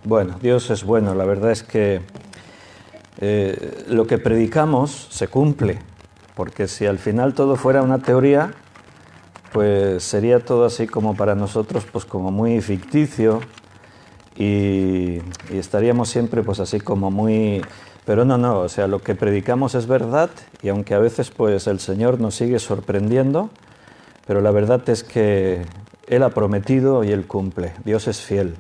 Bueno, Dios es bueno. La verdad es que lo que predicamos se cumple, porque si al final todo fuera una teoría, pues sería todo así como para nosotros, pues como muy ficticio y estaríamos siempre pues así como muy... Pero no, o sea, lo que predicamos es verdad y aunque a veces pues el Señor nos sigue sorprendiendo, pero la verdad es que Él ha prometido y Él cumple. Dios es fiel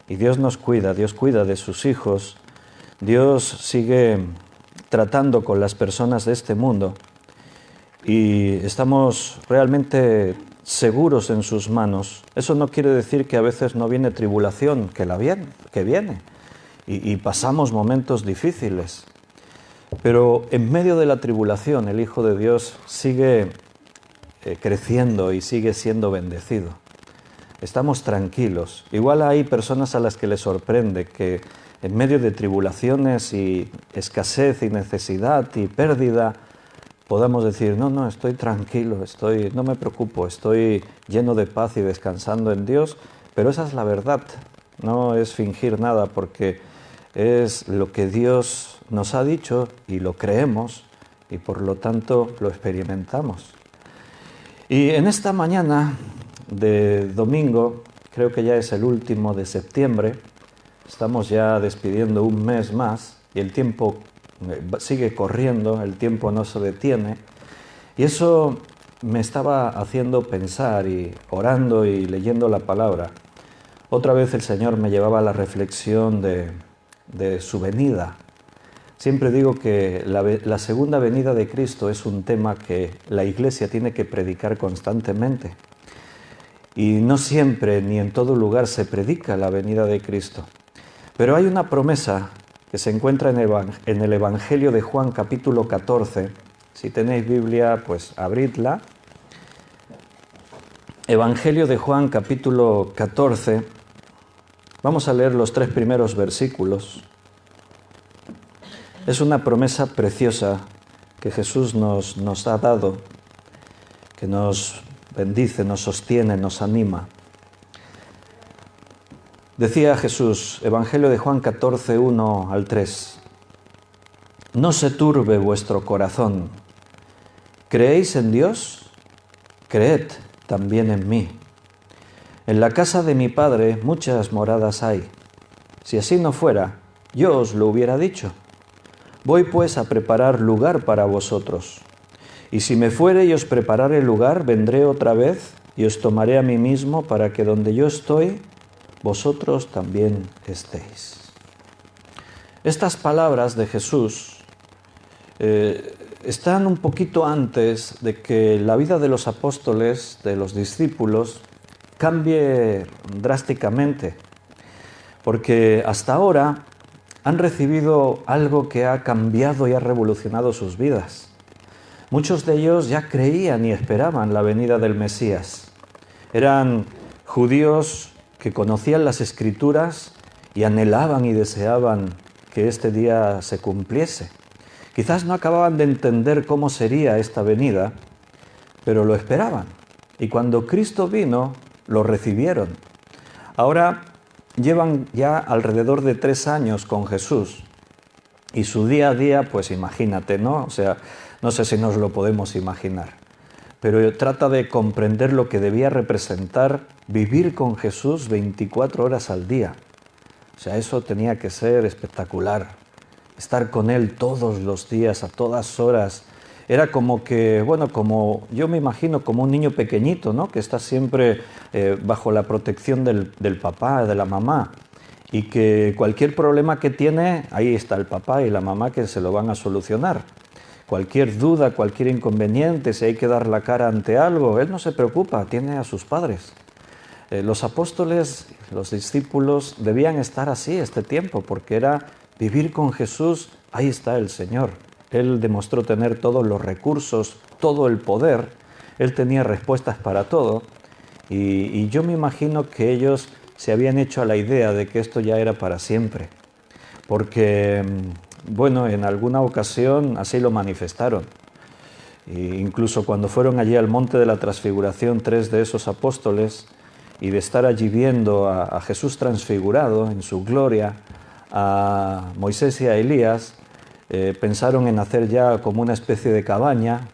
y Dios nos cuida, Dios cuida de sus hijos, Dios sigue tratando con las personas de este mundo y estamos realmente seguros en sus manos. Eso no quiere decir que a veces no viene tribulación, que viene y pasamos momentos difíciles. Pero en medio de la tribulación el Hijo de Dios sigue creciendo y sigue siendo bendecido. Estamos tranquilos. Igual hay personas a las que les sorprende que en medio de tribulaciones y escasez y necesidad y pérdida podamos decir, no, estoy tranquilo, no me preocupo, estoy lleno de paz y descansando en Dios, pero esa es la verdad, no es fingir nada porque es lo que Dios nos ha dicho y lo creemos y por lo tanto lo experimentamos. Y en esta mañana de domingo, creo que ya es el último de septiembre, estamos ya despidiendo un mes más y el tiempo sigue corriendo, el tiempo no se detiene y eso me estaba haciendo pensar y orando y leyendo la palabra. Otra vez el Señor me llevaba a la reflexión de su venida. Siempre digo que la segunda venida de Cristo es un tema que la Iglesia tiene que predicar constantemente. Y no siempre ni en todo lugar se predica la venida de Cristo. Pero hay una promesa que se encuentra en el Evangelio de Juan capítulo 14. Si tenéis Biblia, pues abridla. Evangelio de Juan capítulo 14. Vamos a leer los 3 primeros versículos. Es una promesa preciosa que Jesús nos ha dado, que nos bendice, nos sostiene, nos anima. Decía Jesús, Evangelio de Juan 14, 1 al 3, no se turbe vuestro corazón. ¿Creéis en Dios? Creed también en mí. En la casa de mi Padre muchas moradas hay. Si así no fuera, yo os lo hubiera dicho. Voy pues a preparar lugar para vosotros. Y si me fuere y os preparare lugar, vendré otra vez y os tomaré a mí mismo para que donde yo estoy, vosotros también estéis. Estas palabras de Jesús están un poquito antes de que la vida de los apóstoles, de los discípulos, cambie drásticamente. Porque hasta ahora han recibido algo que ha cambiado y ha revolucionado sus vidas. Muchos de ellos ya creían y esperaban la venida del Mesías. Eran judíos que conocían las Escrituras y anhelaban y deseaban que este día se cumpliese. Quizás no acababan de entender cómo sería esta venida, pero lo esperaban. Y cuando Cristo vino, lo recibieron. Ahora llevan ya alrededor de 3 años con Jesús y su día a día, pues imagínate, ¿no? O sea, no sé si nos lo podemos imaginar, pero trata de comprender lo que debía representar vivir con Jesús 24 horas al día. O sea, eso tenía que ser espectacular, estar con Él todos los días, a todas horas. Era como que, bueno, como yo me imagino como un niño pequeñito, ¿no? Que está siempre bajo la protección del papá, de la mamá, y que cualquier problema que tiene, ahí está el papá y la mamá que se lo van a solucionar. Cualquier duda, cualquier inconveniente, si hay que dar la cara ante algo, él no se preocupa, tiene a sus padres. Los apóstoles, los discípulos debían estar así este tiempo, porque era vivir con Jesús, ahí está el Señor. Él demostró tener todos los recursos, todo el poder, Él tenía respuestas para todo y yo me imagino que ellos se habían hecho a la idea de que esto ya era para siempre, porque, bueno, en alguna ocasión así lo manifestaron. E incluso cuando fueron allí al monte de la Transfiguración, 3 de esos apóstoles, y de estar allí viendo a Jesús transfigurado en su gloria, a Moisés y a Elías, pensaron en hacer ya como una especie de cabaña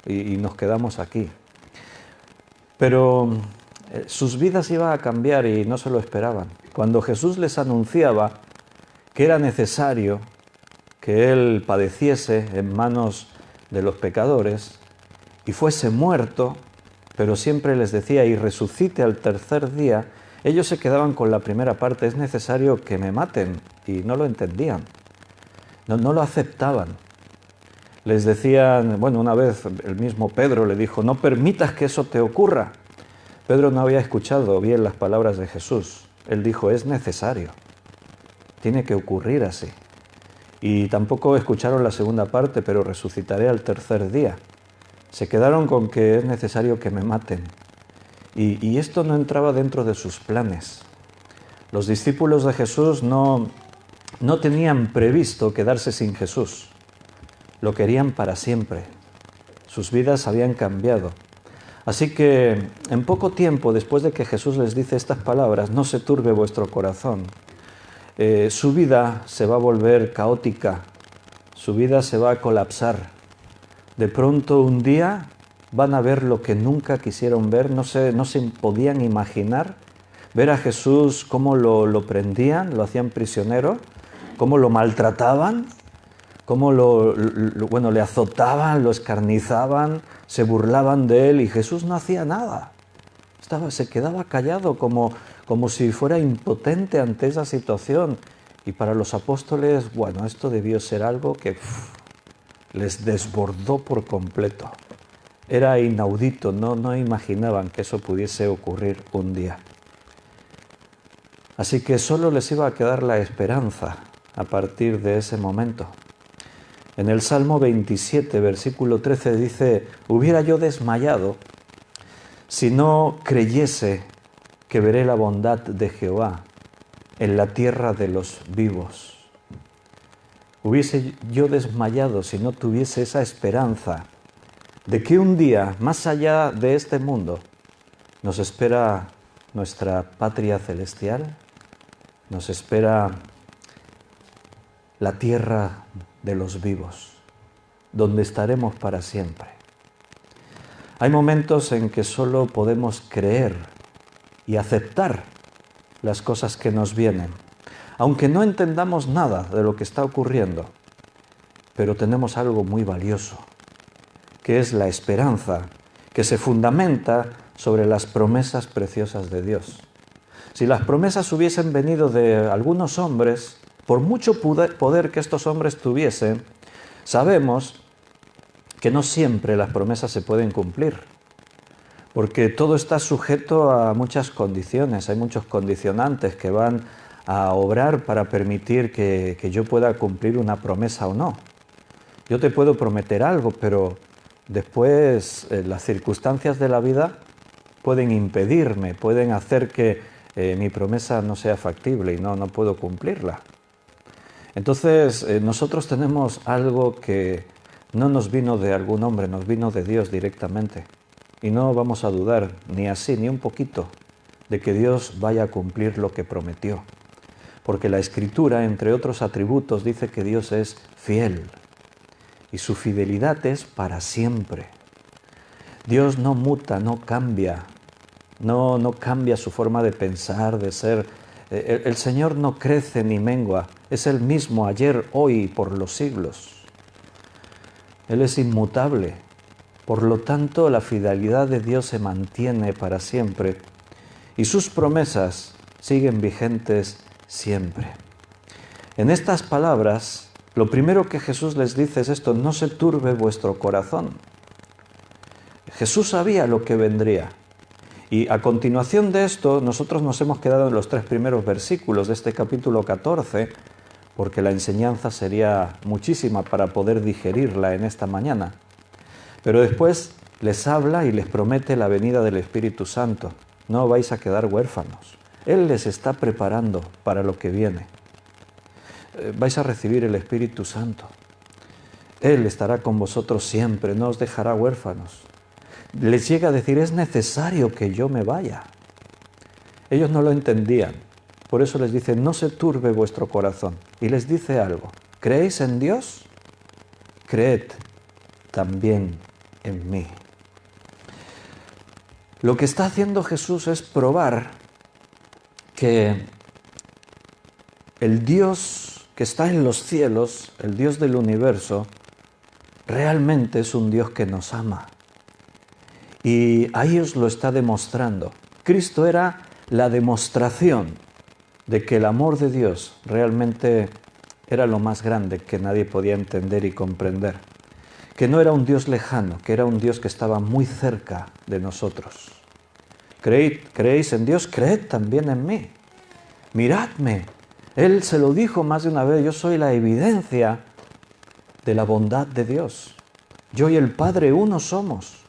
y nos quedamos aquí. Pero sus vidas iban a cambiar y no se lo esperaban. Cuando Jesús les anunciaba que era necesario que Él padeciese en manos de los pecadores y fuese muerto, pero siempre les decía, y resucite al tercer día, ellos se quedaban con la primera parte, es necesario que me maten, y no lo entendían, no lo aceptaban. Les decían, bueno, una vez el mismo Pedro le dijo, no permitas que eso te ocurra. Pedro no había escuchado bien las palabras de Jesús. Él dijo, es necesario, tiene que ocurrir así. Y tampoco escucharon la segunda parte, pero resucitaré al tercer día. Se quedaron con que es necesario que me maten. Y esto no entraba dentro de sus planes. Los discípulos de Jesús no tenían previsto quedarse sin Jesús. Lo querían para siempre. Sus vidas habían cambiado. Así que en poco tiempo, después de que Jesús les dice estas palabras, no se turbe vuestro corazón, su vida se va a volver caótica, su vida se va a colapsar. De pronto un día van a ver lo que nunca quisieron ver, no se podían imaginar, ver a Jesús cómo lo prendían, lo hacían prisionero, cómo lo maltrataban, cómo le azotaban, lo escarnizaban, se burlaban de él y Jesús no hacía nada. Se quedaba callado como si fuera impotente ante esa situación. Y para los apóstoles, bueno, esto debió ser algo que les desbordó por completo. Era inaudito, no imaginaban que eso pudiese ocurrir un día. Así que solo les iba a quedar la esperanza a partir de ese momento. En el Salmo 27, versículo 13 dice, hubiera yo desmayado si no creyese que veré la bondad de Jehová en la tierra de los vivos. Hubiese yo desmayado si no tuviese esa esperanza de que un día, más allá de este mundo, nos espera nuestra patria celestial, nos espera la tierra de los vivos, donde estaremos para siempre. Hay momentos en que solo podemos creer y aceptar las cosas que nos vienen, aunque no entendamos nada de lo que está ocurriendo, pero tenemos algo muy valioso, que es la esperanza, que se fundamenta sobre las promesas preciosas de Dios. Si las promesas hubiesen venido de algunos hombres, por mucho poder que estos hombres tuviesen, sabemos que no siempre las promesas se pueden cumplir, porque todo está sujeto a muchas condiciones, hay muchos condicionantes que van a obrar para permitir que yo pueda cumplir una promesa o no. Yo te puedo prometer algo, pero después las circunstancias de la vida pueden impedirme, pueden hacer que mi promesa no sea factible y no puedo cumplirla. Entonces nosotros tenemos algo que no nos vino de algún hombre, nos vino de Dios directamente. Y no vamos a dudar ni así, ni un poquito, de que Dios vaya a cumplir lo que prometió. Porque la Escritura, entre otros atributos, dice que Dios es fiel y su fidelidad es para siempre. Dios no muta, no cambia, no cambia su forma de pensar, de ser. El Señor no crece ni mengua, es el mismo ayer, hoy y por los siglos. Él es inmutable, por lo tanto la fidelidad de Dios se mantiene para siempre y sus promesas siguen vigentes siempre. En estas palabras, lo primero que Jesús les dice es esto: no se turbe vuestro corazón. Jesús sabía lo que vendría. Y a continuación de esto, nosotros nos hemos quedado en los 3 primeros versículos de este capítulo 14, porque la enseñanza sería muchísima para poder digerirla en esta mañana. Pero después les habla y les promete la venida del Espíritu Santo. No vais a quedar huérfanos. Él les está preparando para lo que viene. Vais a recibir el Espíritu Santo. Él estará con vosotros siempre, no os dejará huérfanos. Les llega a decir, es necesario que yo me vaya. Ellos no lo entendían. Por eso les dice, no se turbe vuestro corazón. Y les dice algo, ¿creéis en Dios? Creed también en mí. Lo que está haciendo Jesús es probar que el Dios que está en los cielos, el Dios del universo, realmente es un Dios que nos ama. Y ahí os lo está demostrando. Cristo era la demostración de que el amor de Dios realmente era lo más grande que nadie podía entender y comprender. Que no era un Dios lejano, que era un Dios que estaba muy cerca de nosotros. ¿Creéis en Dios? Creed también en mí. Miradme. Él se lo dijo más de una vez, yo soy la evidencia de la bondad de Dios. Yo y el Padre uno somos.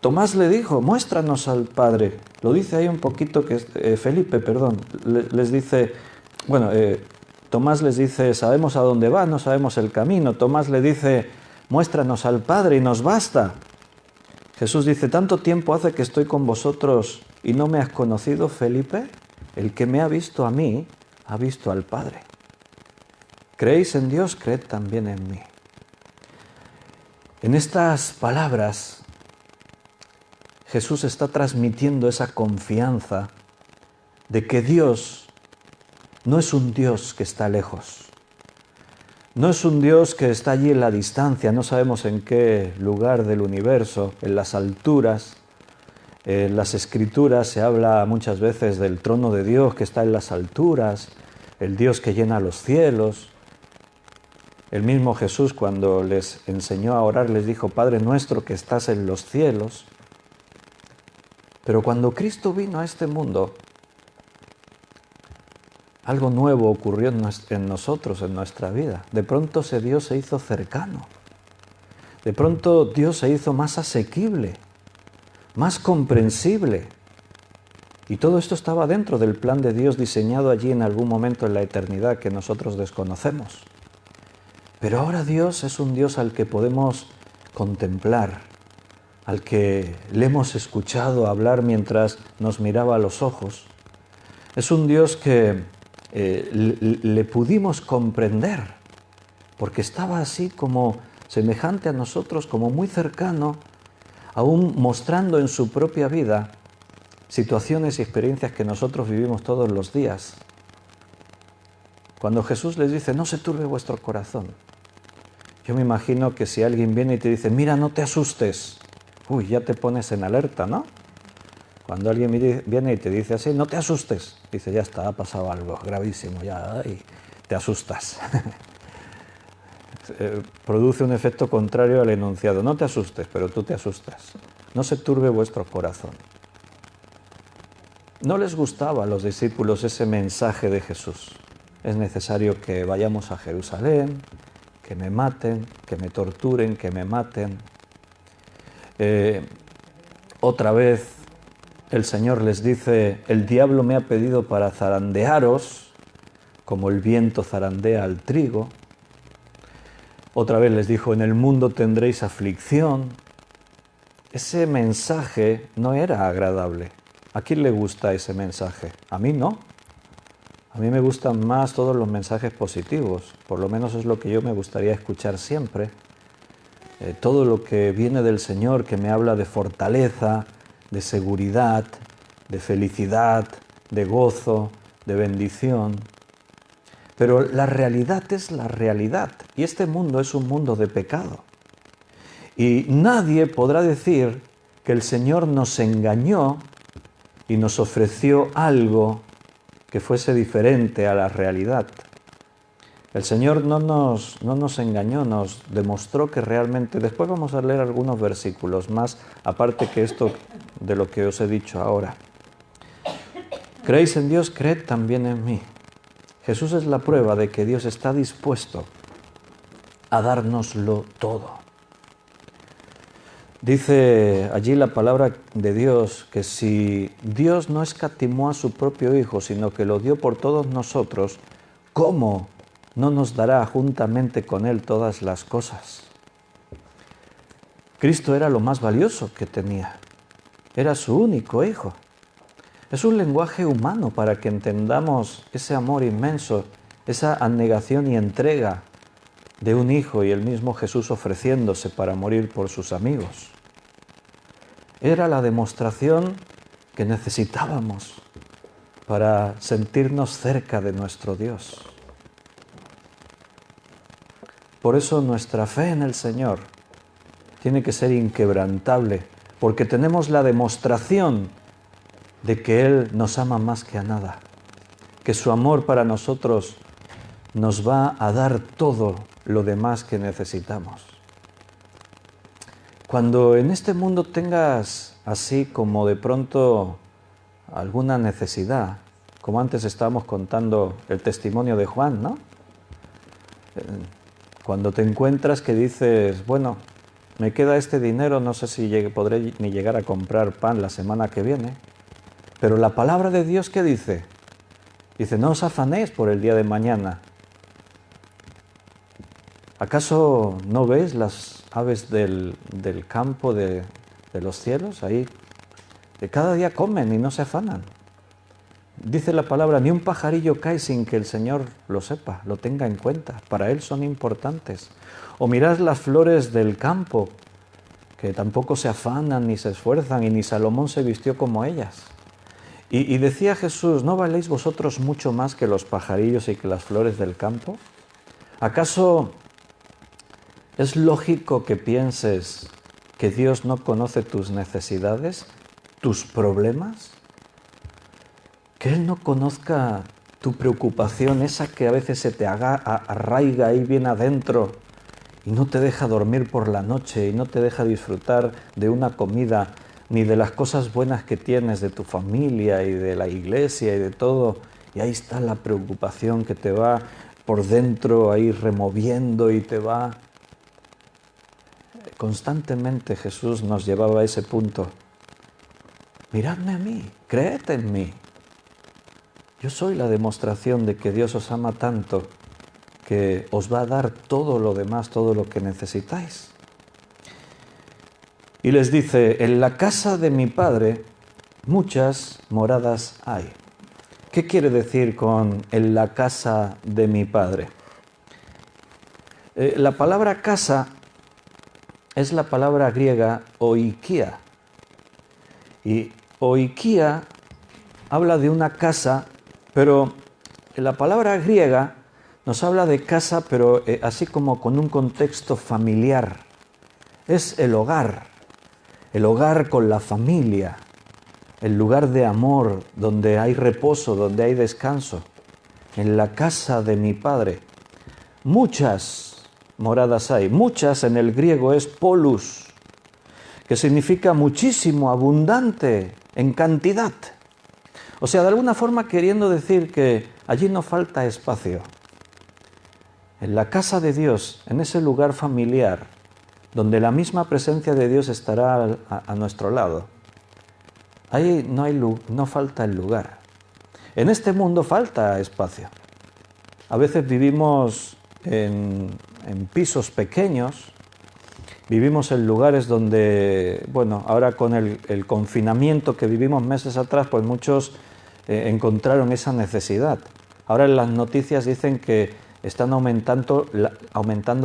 Tomás le dijo, muéstranos al Padre. Lo dice ahí un poquito, Felipe, les dice, Tomás les dice, sabemos a dónde va, no sabemos el camino. Tomás le dice, muéstranos al Padre y nos basta. Jesús dice, ¿tanto tiempo hace que estoy con vosotros y no me has conocido, Felipe? El que me ha visto a mí, ha visto al Padre. ¿Creéis en Dios? Creed también en mí. En estas palabras, Jesús está transmitiendo esa confianza de que Dios no es un Dios que está lejos. No es un Dios que está allí en la distancia, no sabemos en qué lugar del universo, en las alturas. En las Escrituras se habla muchas veces del trono de Dios que está en las alturas, el Dios que llena los cielos. El mismo Jesús, cuando les enseñó a orar, les dijo, Padre nuestro que estás en los cielos. Pero cuando Cristo vino a este mundo, algo nuevo ocurrió en nosotros, en nuestra vida. De pronto ese Dios se hizo cercano. De pronto Dios se hizo más asequible, más comprensible. Y todo esto estaba dentro del plan de Dios diseñado allí en algún momento en la eternidad que nosotros desconocemos. Pero ahora Dios es un Dios al que podemos contemplar, al que le hemos escuchado hablar mientras nos miraba a los ojos. Es un Dios que le pudimos comprender, porque estaba así como semejante a nosotros, como muy cercano, aún mostrando en su propia vida situaciones y experiencias que nosotros vivimos todos los días. Cuando Jesús les dice, no se turbe vuestro corazón, yo me imagino que si alguien viene y te dice, mira, no te asustes, ya te pones en alerta, ¿no? Cuando alguien viene y te dice así, no te asustes, dice, ya está, ha pasado algo gravísimo, ya, y te asustas. Produce un efecto contrario al enunciado, no te asustes, pero tú te asustas. No se turbe vuestro corazón. No les gustaba a los discípulos ese mensaje de Jesús. Es necesario que vayamos a Jerusalén, que me maten, que me torturen, que me maten. Otra vez el Señor les dice, el diablo me ha pedido para zarandearos, como el viento zarandea al trigo. Otra vez les dijo, en el mundo tendréis aflicción. Ese mensaje no era agradable. ¿A quién le gusta ese mensaje? A mí no. A mí me gustan más todos los mensajes positivos. Por lo menos es lo que yo me gustaría escuchar siempre. Todo lo que viene del Señor, que me habla de fortaleza, de seguridad, de felicidad, de gozo, de bendición. Pero la realidad es la realidad, y este mundo es un mundo de pecado. Y nadie podrá decir que el Señor nos engañó y nos ofreció algo que fuese diferente a la realidad. El Señor no nos engañó, nos demostró que realmente... Después vamos a leer algunos versículos más, aparte que esto de lo que os he dicho ahora. ¿Creéis en Dios? Creed también en mí. Jesús es la prueba de que Dios está dispuesto a dárnoslo todo. Dice allí la palabra de Dios que si Dios no escatimó a su propio Hijo, sino que lo dio por todos nosotros, ¿cómo no nos dará juntamente con Él todas las cosas? Cristo era lo más valioso que tenía. Era su único Hijo. Es un lenguaje humano para que entendamos ese amor inmenso, esa abnegación y entrega de un hijo y el mismo Jesús ofreciéndose para morir por sus amigos. Era la demostración que necesitábamos para sentirnos cerca de nuestro Dios. Por eso nuestra fe en el Señor tiene que ser inquebrantable, porque tenemos la demostración de que Él nos ama más que a nada, que su amor para nosotros nos va a dar todo lo demás que necesitamos. Cuando en este mundo tengas así como de pronto alguna necesidad, como antes estábamos contando el testimonio de Juan, ¿no? Cuando te encuentras que dices, bueno, me queda este dinero, no sé si podré ni llegar a comprar pan la semana que viene, pero la palabra de Dios, ¿qué dice? Dice, no os afanéis por el día de mañana. ¿Acaso no veis las aves del campo de los cielos? Ahí, de cada día comen y no se afanan. Dice la palabra, ni un pajarillo cae sin que el Señor lo sepa, lo tenga en cuenta. Para Él son importantes. O mirad las flores del campo, que tampoco se afanan ni se esfuerzan, y ni Salomón se vistió como ellas. Y decía Jesús, ¿no valéis vosotros mucho más que los pajarillos y que las flores del campo? ¿Acaso es lógico que pienses que Dios no conoce tus necesidades, tus problemas? Que Él no conozca tu preocupación, esa que a veces se te arraiga ahí bien adentro y no te deja dormir por la noche y no te deja disfrutar de una comida ni de las cosas buenas que tienes de tu familia y de la iglesia y de todo. Y ahí está la preocupación que te va por dentro ahí removiendo y te va... Constantemente Jesús nos llevaba a ese punto. Miradme a mí, creed en mí. Yo soy la demostración de que Dios os ama tanto que os va a dar todo lo demás, todo lo que necesitáis. Y les dice, en la casa de mi Padre muchas moradas hay. ¿Qué quiere decir con en la casa de mi Padre? La palabra casa es la palabra griega oikia. Y oikia habla de una casa, pero la palabra griega nos habla de casa, pero así como con un contexto familiar. Es el hogar con la familia, el lugar de amor, donde hay reposo, donde hay descanso. En la casa de mi Padre. Muchas moradas hay. Muchas en el griego es polus, que significa muchísimo, abundante, en cantidad. O sea, de alguna forma queriendo decir que allí no falta espacio. En la casa de Dios, en ese lugar familiar, donde la misma presencia de Dios estará a nuestro lado, ahí no falta el lugar. En este mundo falta espacio. A veces vivimos en pisos pequeños, vivimos en lugares donde, bueno, ahora con el confinamiento que vivimos meses atrás, pues muchos encontraron esa necesidad. Ahora en las noticias dicen que están aumentando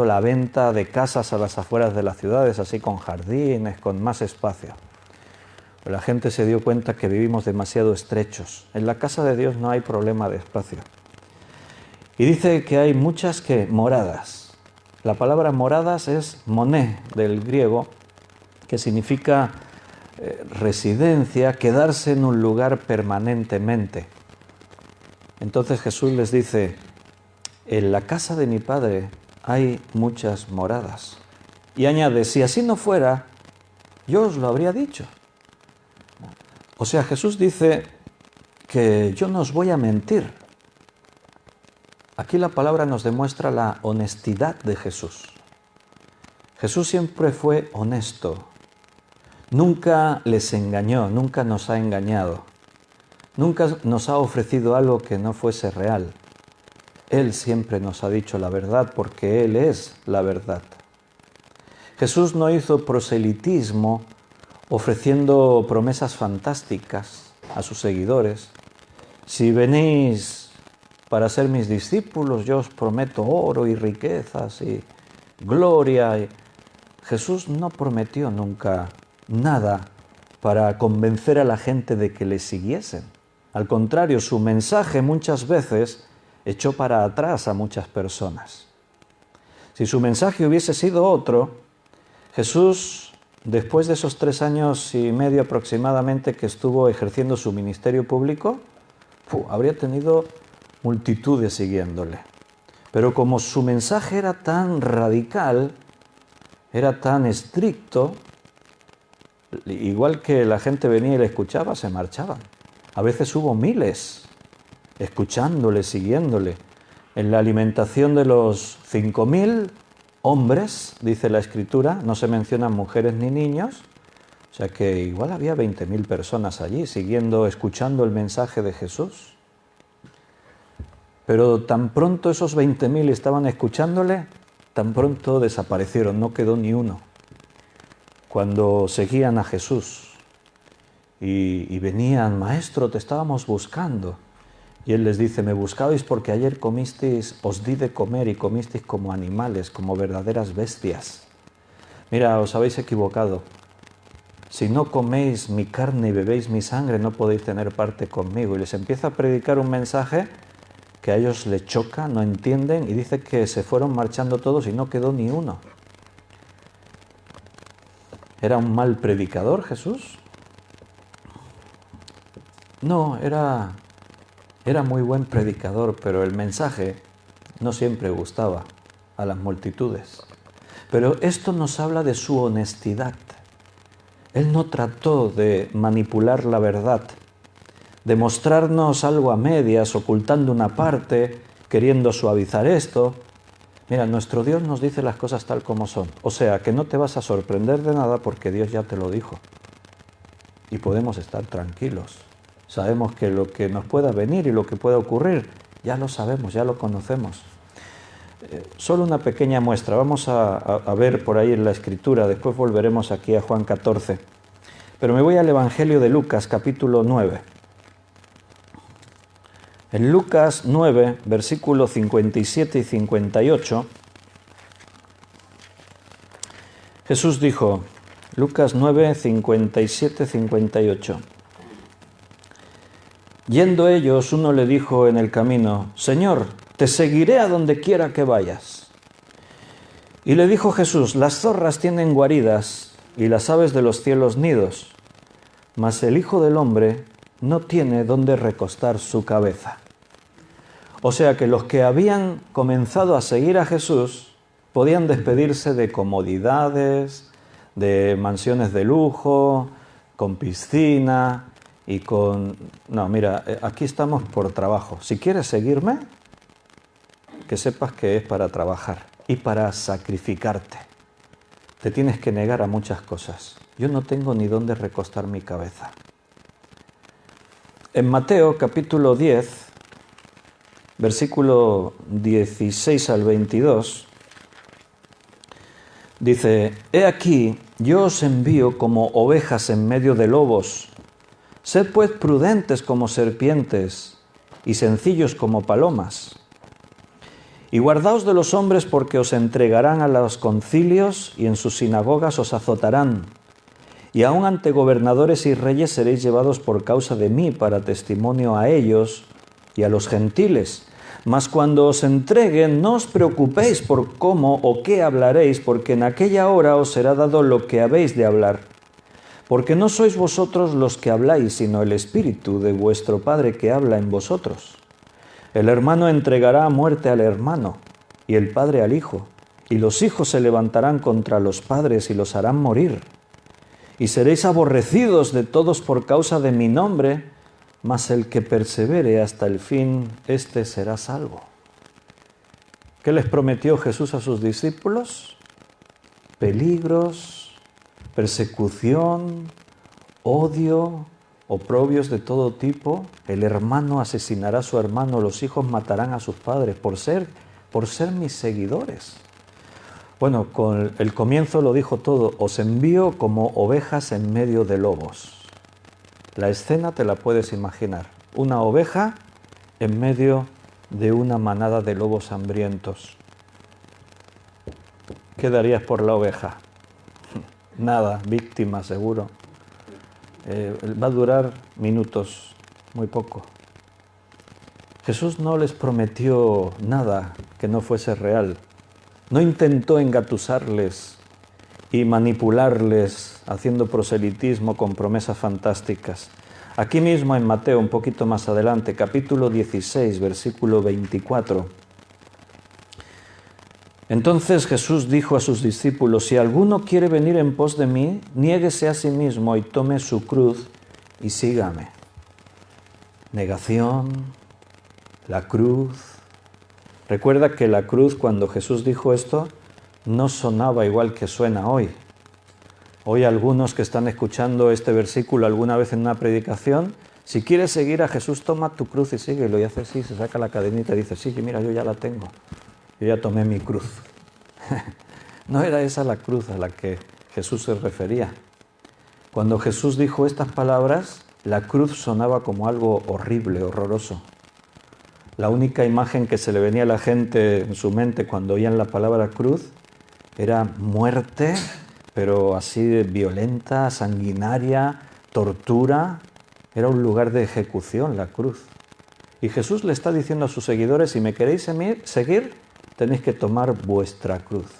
la venta de casas a las afueras de las ciudades, así con jardines, con más espacio. La gente se dio cuenta que vivimos demasiado estrechos. En la casa de Dios no hay problema de espacio. Y dice que hay muchas moradas. La palabra moradas es moné del griego, que significa residencia, quedarse en un lugar permanentemente. Entonces Jesús les dice, en la casa de mi Padre hay muchas moradas. Y añade, si así no fuera, yo os lo habría dicho. O sea, Jesús dice que yo no os voy a mentir. Aquí la palabra nos demuestra la honestidad de Jesús. Jesús siempre fue honesto. Nunca les engañó, nunca nos ha engañado. Nunca nos ha ofrecido algo que no fuese real. Él siempre nos ha dicho la verdad porque Él es la verdad. Jesús no hizo proselitismo ofreciendo promesas fantásticas. a sus seguidores, si venís para ser mis discípulos, yo os prometo oro y riquezas y gloria. Jesús no prometió nunca nada para convencer a la gente de que le siguiesen. Al contrario, su mensaje muchas veces echó para atrás a muchas personas. Si su mensaje hubiese sido otro, Jesús, después de esos 3 años y medio aproximadamente que estuvo ejerciendo su ministerio público, habría tenido multitudes siguiéndole. Pero como su mensaje era tan radical, era tan estricto, igual que la gente venía y le escuchaba, se marchaban. A veces hubo miles escuchándole, siguiéndole. En la alimentación de los 5.000 hombres, dice la Escritura, no se mencionan mujeres ni niños, o sea que igual había 20.000 personas allí siguiendo, escuchando el mensaje de Jesús. Pero tan pronto esos 20.000 estaban escuchándole, tan pronto desaparecieron, no quedó ni uno. Cuando seguían a Jesús y venían, maestro, te estábamos buscando. Y él les dice, me buscabais porque ayer comisteis, os di de comer y comisteis como animales, como verdaderas bestias. Mira, os habéis equivocado. Si no coméis mi carne y bebéis mi sangre, no podéis tener parte conmigo. Y les empieza a predicar un mensaje que a ellos les choca, no entienden, y dice que se fueron marchando todos y no quedó ni uno. ¿Era un mal predicador Jesús? No, era muy buen predicador, pero el mensaje no siempre gustaba a las multitudes. Pero esto nos habla de su honestidad. Él no trató de manipular la verdad, de mostrarnos algo a medias, ocultando una parte, queriendo suavizar esto. Mira, nuestro Dios nos dice las cosas tal como son. O sea, que no te vas a sorprender de nada porque Dios ya te lo dijo. Y podemos estar tranquilos. Sabemos que lo que nos pueda venir y lo que pueda ocurrir, ya lo sabemos, ya lo conocemos. Solo una pequeña muestra. Vamos a ver por ahí en la Escritura, después volveremos aquí a Juan 14. Pero me voy al Evangelio de Lucas, capítulo 9. En Lucas 9, versículos 57 y 58, Jesús dijo, Lucas 9, 57, 58. Yendo ellos, uno le dijo en el camino, Señor, te seguiré a donde quiera que vayas. Y le dijo Jesús, las zorras tienen guaridas y las aves de los cielos nidos, mas el Hijo del Hombre no tiene dónde recostar su cabeza. O sea que los que habían comenzado a seguir a Jesús podían despedirse de comodidades, de mansiones de lujo, con piscina y con... No, mira, aquí estamos por trabajo. Si quieres seguirme, que sepas que es para trabajar y para sacrificarte. Te tienes que negar a muchas cosas. Yo no tengo ni dónde recostar mi cabeza. En Mateo capítulo 10, versículo 16 al 22, dice, He aquí, yo os envío como ovejas en medio de lobos. Sed pues prudentes como serpientes y sencillos como palomas. Y guardaos de los hombres porque os entregarán a los concilios y en sus sinagogas os azotarán. Y aun ante gobernadores y reyes seréis llevados por causa de mí para testimonio a ellos y a los gentiles. Mas cuando os entreguen, no os preocupéis por cómo o qué hablaréis, porque en aquella hora os será dado lo que habéis de hablar. Porque no sois vosotros los que habláis, sino el Espíritu de vuestro Padre que habla en vosotros. El hermano entregará a muerte al hermano, y el padre al hijo, y los hijos se levantarán contra los padres y los harán morir. Y seréis aborrecidos de todos por causa de mi nombre, mas el que persevere hasta el fin, éste será salvo. ¿Qué les prometió Jesús a sus discípulos? Peligros, persecución, odio, oprobios de todo tipo. El hermano asesinará a su hermano, los hijos matarán a sus padres por ser mis seguidores. Bueno, con el comienzo lo dijo todo, os envío como ovejas en medio de lobos. La escena te la puedes imaginar. Una oveja en medio de una manada de lobos hambrientos. ¿Qué darías por la oveja? Nada, víctima seguro. Va a durar minutos, muy poco. Jesús no les prometió nada que no fuese real. No intentó engatusarles y manipularles haciendo proselitismo con promesas fantásticas. Aquí mismo en Mateo, un poquito más adelante, capítulo 16, versículo 24. Entonces Jesús dijo a sus discípulos: si alguno quiere venir en pos de mí, niéguese a sí mismo y tome su cruz y sígame. Negación, la cruz. Recuerda que la cruz, cuando Jesús dijo esto, no sonaba igual que suena hoy. Hoy algunos que están escuchando este versículo alguna vez en una predicación, si quieres seguir a Jesús, toma tu cruz y síguelo. Y hace así, se saca la cadenita y dice: sí, mira, yo ya la tengo. Yo ya tomé mi cruz. No era esa la cruz a la que Jesús se refería. Cuando Jesús dijo estas palabras, la cruz sonaba como algo horrible, horroroso. La única imagen que se le venía a la gente en su mente cuando oían la palabra cruz era muerte, pero así de violenta, sanguinaria, tortura. Era un lugar de ejecución la cruz. Y Jesús le está diciendo a sus seguidores: si me queréis seguir, tenéis que tomar vuestra cruz.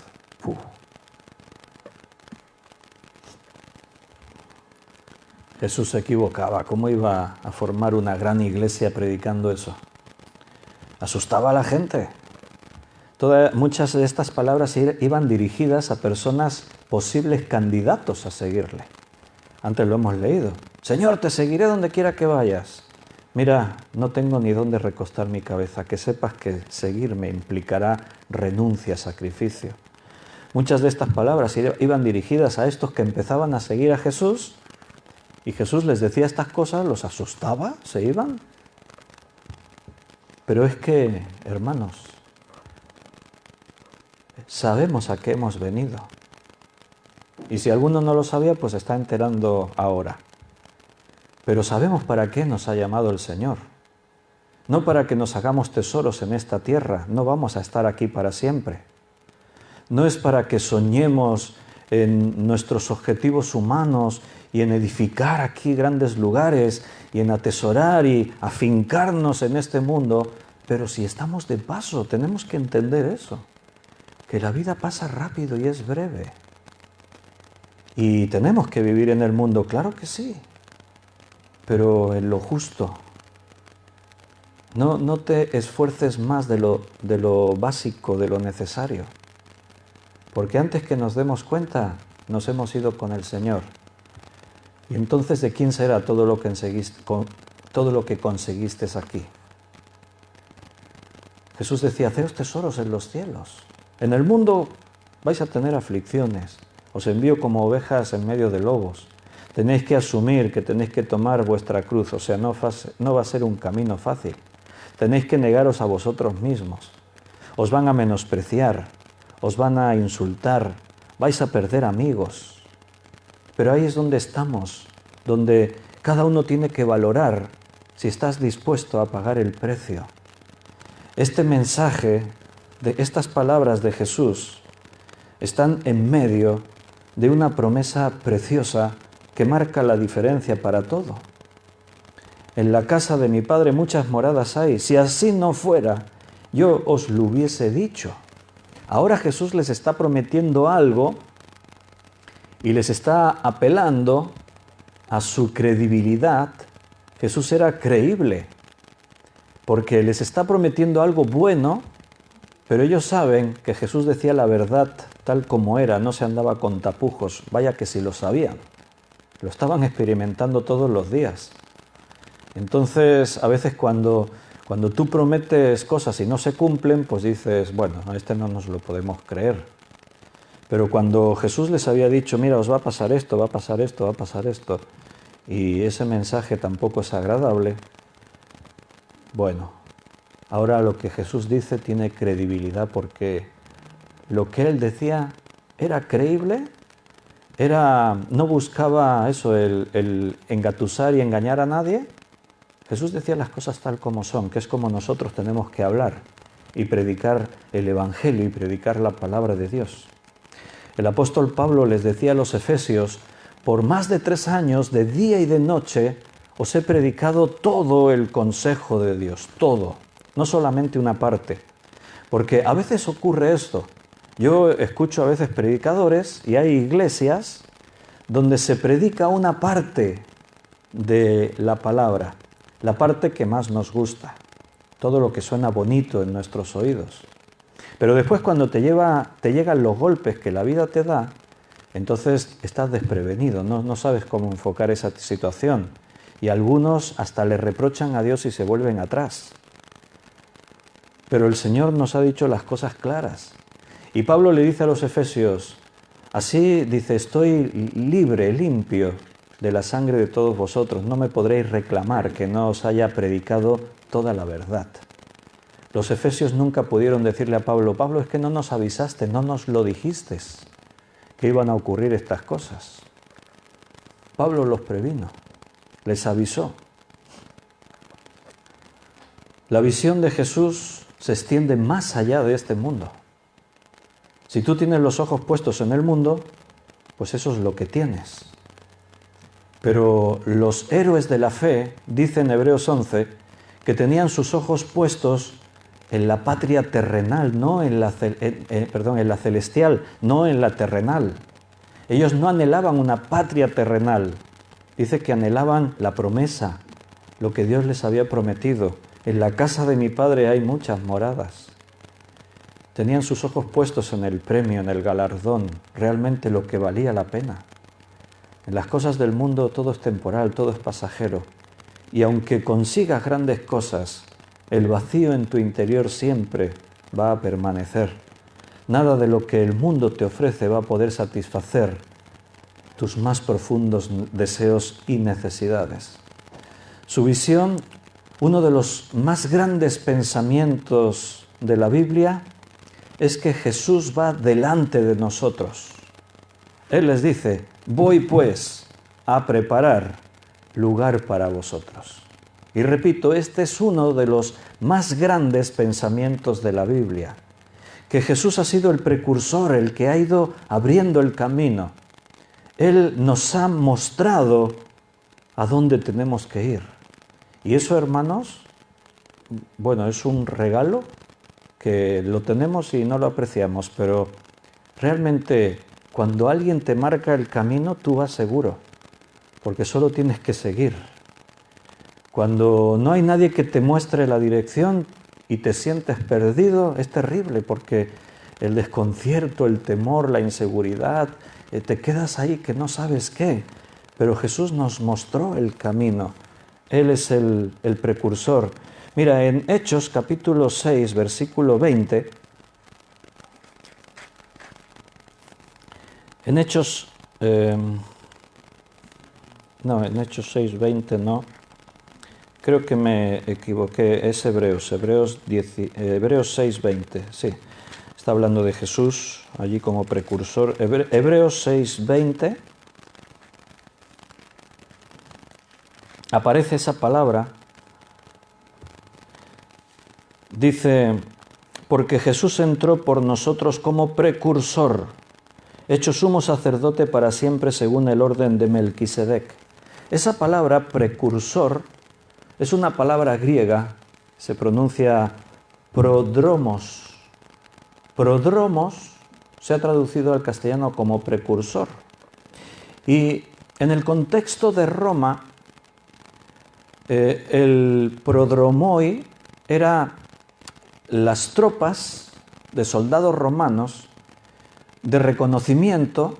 Jesús se equivocaba. ¿Cómo iba a formar una gran iglesia predicando eso? Asustaba a la gente. Muchas de estas palabras iban dirigidas a personas posibles candidatos a seguirle. Antes lo hemos leído. Señor, te seguiré donde quiera que vayas. Mira, no tengo ni dónde recostar mi cabeza. Que sepas que seguirme implicará renuncia, sacrificio. Muchas de estas palabras iban dirigidas a estos que empezaban a seguir a Jesús, y Jesús les decía estas cosas, los asustaba, se iban. Pero es que, hermanos, sabemos a qué hemos venido. Y si alguno no lo sabía, pues está enterando ahora. Pero sabemos para qué nos ha llamado el Señor. No para que nos hagamos tesoros en esta tierra, no vamos a estar aquí para siempre. No es para que soñemos en nuestros objetivos humanos y en edificar aquí grandes lugares y en atesorar y afincarnos en este mundo, pero si estamos de paso, tenemos que entender eso, que la vida pasa rápido y es breve. Y tenemos que vivir en el mundo, claro que sí, pero en lo justo. No te esfuerces más de lo básico, de lo necesario. Porque antes que nos demos cuenta, nos hemos ido con el Señor. Y entonces, ¿de quién será todo lo que conseguiste aquí? Jesús decía: haceos tesoros en los cielos. En el mundo vais a tener aflicciones. Os envío como ovejas en medio de lobos. Tenéis que asumir que tenéis que tomar vuestra cruz. O sea, no va a ser un camino fácil. Tenéis que negaros a vosotros mismos. Os van a menospreciar. Os van a insultar. Vais a perder amigos. Pero ahí es donde estamos, donde cada uno tiene que valorar si estás dispuesto a pagar el precio. Este mensaje, de estas palabras de Jesús, están en medio de una promesa preciosa que marca la diferencia para todo. En la casa de mi Padre muchas moradas hay. Si así no fuera, yo os lo hubiese dicho. Ahora Jesús les está prometiendo algo y les está apelando a su credibilidad. Jesús era creíble, porque les está prometiendo algo bueno, pero ellos saben que Jesús decía la verdad tal como era, no se andaba con tapujos. Vaya que si lo sabían, lo estaban experimentando todos los días. Entonces, a veces cuando tú prometes cosas y no se cumplen, pues dices: bueno, a este no nos lo podemos creer. Pero cuando Jesús les había dicho: mira, os va a pasar esto, va a pasar esto, va a pasar esto, y ese mensaje tampoco es agradable, bueno, ahora lo que Jesús dice tiene credibilidad, porque lo que Él decía era creíble, no buscaba eso, el engatusar y engañar a nadie. Jesús decía las cosas tal como son, que es como nosotros tenemos que hablar y predicar el Evangelio y predicar la palabra de Dios. El apóstol Pablo les decía a los efesios: por más de 3 años, de día y de noche, os he predicado todo el consejo de Dios, todo, no solamente una parte. Porque a veces ocurre esto. Yo escucho a veces predicadores y hay iglesias donde se predica una parte de la palabra, la parte que más nos gusta, todo lo que suena bonito en nuestros oídos. Pero después cuando te llegan los golpes que la vida te da, entonces estás desprevenido, no sabes cómo enfocar esa situación. Y algunos hasta le reprochan a Dios y se vuelven atrás. Pero el Señor nos ha dicho las cosas claras. Y Pablo le dice a los efesios, así dice, estoy libre, limpio de la sangre de todos vosotros, no me podréis reclamar que no os haya predicado toda la verdad. Los efesios nunca pudieron decirle a Pablo, Pablo, es que no nos avisaste, no nos lo dijiste, que iban a ocurrir estas cosas. Pablo los previno, les avisó. La visión de Jesús se extiende más allá de este mundo. Si tú tienes los ojos puestos en el mundo, pues eso es lo que tienes. Pero los héroes de la fe, dice en Hebreos 11, que tenían sus ojos puestos en la patria terrenal, no en la celestial, no en la terrenal. Ellos no anhelaban una patria terrenal. Dice que anhelaban la promesa, lo que Dios les había prometido. En la casa de mi Padre hay muchas moradas. Tenían sus ojos puestos en el premio, en el galardón, realmente lo que valía la pena. En las cosas del mundo todo es temporal, todo es pasajero. Y aunque consigas grandes cosas, el vacío en tu interior siempre va a permanecer. Nada de lo que el mundo te ofrece va a poder satisfacer tus más profundos deseos y necesidades. Su visión, uno de los más grandes pensamientos de la Biblia, es que Jesús va delante de nosotros. Él les dice, voy pues a preparar lugar para vosotros. Y repito, este es uno de los más grandes pensamientos de la Biblia, que Jesús ha sido el precursor, el que ha ido abriendo el camino. Él nos ha mostrado a dónde tenemos que ir. Y eso, hermanos, bueno, es un regalo que lo tenemos y no lo apreciamos, pero realmente cuando alguien te marca el camino, tú vas seguro, porque solo tienes que seguir. Cuando no hay nadie que te muestre la dirección y te sientes perdido, es terrible, porque el desconcierto, el temor, la inseguridad, te quedas ahí que no sabes qué. Pero Jesús nos mostró el camino. Él es el precursor. Mira, en Hechos capítulo 6, versículo 20, en Hechos 6, 20 no, creo que me equivoqué, es Hebreos 6, 20, sí, está hablando de Jesús allí como precursor. Hebreos 6, 20, aparece esa palabra. Dice, porque Jesús entró por nosotros como precursor, hecho sumo sacerdote para siempre según el orden de Melquisedec. Esa palabra precursor es una palabra griega, se pronuncia prodromos. Prodromos se ha traducido al castellano como precursor. Y en el contexto de Roma, el prodromoi era las tropas de soldados romanos de reconocimiento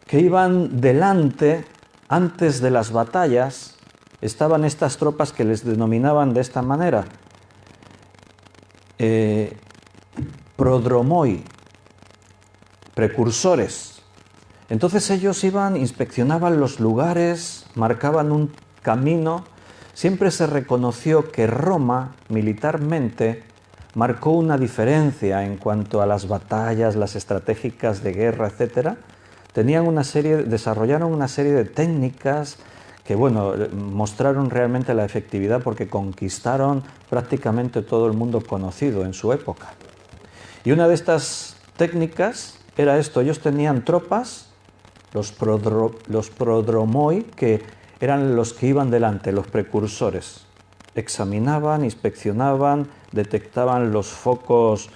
que iban delante antes de las batallas. Estaban estas tropas que les denominaban de esta manera, prodromoi, precursores. Entonces ellos iban, inspeccionaban los lugares, marcaban un camino. Siempre se reconoció que Roma, militarmente, marcó una diferencia en cuanto a las batallas, las estratégicas de guerra, etc. desarrollaron una serie de técnicas que, bueno, mostraron realmente la efectividad porque conquistaron prácticamente todo el mundo conocido en su época. Y una de estas técnicas era esto: ellos tenían tropas, los prodromoi, que eran los que iban delante, los precursores. Examinaban, inspeccionaban, detectaban los focos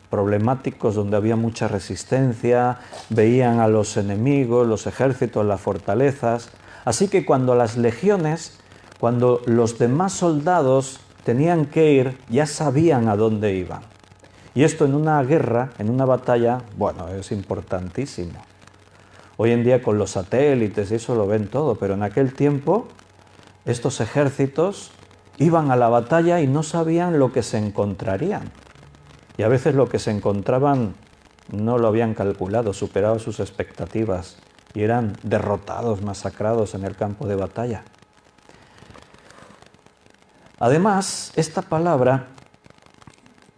problemáticos donde había mucha resistencia, veían a los enemigos, los ejércitos, las fortalezas. Así que cuando las legiones, cuando los demás soldados tenían que ir, ya sabían a dónde iban. Y esto en una guerra, en una batalla, bueno, es importantísimo. Hoy en día con los satélites y eso lo ven todo, pero en aquel tiempo estos ejércitos iban a la batalla y no sabían lo que se encontrarían. Y a veces lo que se encontraban no lo habían calculado, superaba sus expectativas y eran derrotados, masacrados en el campo de batalla. Además, esta palabra,